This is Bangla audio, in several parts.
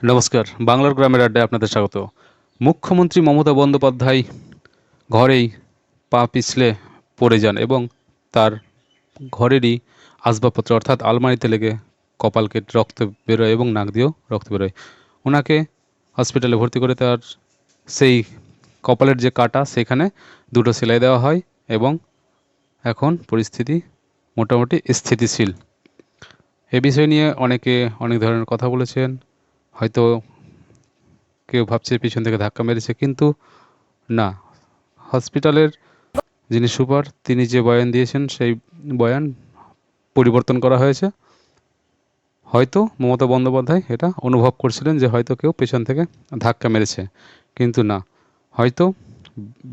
নমস্কার, বাংলার গ্রামের আড্ডায় আপনাদের স্বাগত। মুখ্যমন্ত্রী মমতা বন্দ্যোপাধ্যায় ঘরেই পা পিছলে পড়ে যান এবং তার ঘরেরই আসবাবপত্র অর্থাৎ আলমারিতে লেগে কপাল কেটে রক্ত বেরোয় এবং নাক দিয়েও রক্ত বেরোয়। ওনাকে হসপিটালে ভর্তি করে তার সেই কপালের যে কাটা সেখানে 2টো সেলাই দেওয়া হয় এবং এখন পরিস্থিতি মোটামুটি স্থিতিশীল। এ বিষয় নিয়ে অনেকে অনেক ধরনের কথা বলেছেন। হয়তো কেউ ভাবছে পিছন থেকে ধাক্কা মেরেছে, কিন্তু না। হসপিটালের যিনি সুপার তিনি যে বয়ান দিয়েছেন সেই বয়ান পরিবর্তন করা হয়েছে। হয়তো মমতা বন্দ্যোপাধ্যায় এটা অনুভব করছিলেন যে হয়তো কেউ পেছন থেকে ধাক্কা মেরেছে, কিন্তু না, হয়তো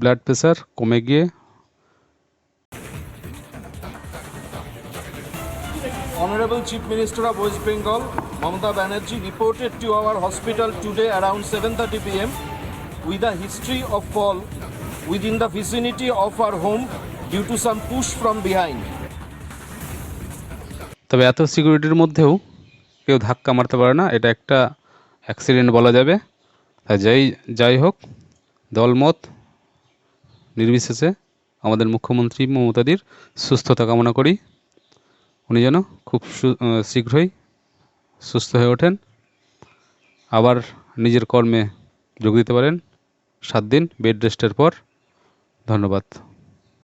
ব্লাড প্রেশার কমে গিয়ে। Honorable Chief Minister of West Bengal, Mamata Banerjee, reported to our hospital today around 7:30 p.m. with a history of fall within the vicinity of our home due to some push from behind. তবে এত সিকিউরিটির মধ্যেও কেউ ধাক্কা মারতে পারে না, এটা একটা অ্যাক্সিডেন্ট বলা যাবে। তাই যাই হোক, দলমত নির্বিশেষে আমাদের মুখ্যমন্ত্রী মমতাদির সুস্থতা কামনা করি। উনি যেন খুব শীঘ্রই সুস্থ হয়ে ওঠেন, আবার নিজের কর্মে যোগ দিতে পারেন 7 দিন বেড রেস্টের পর। ধন্যবাদ।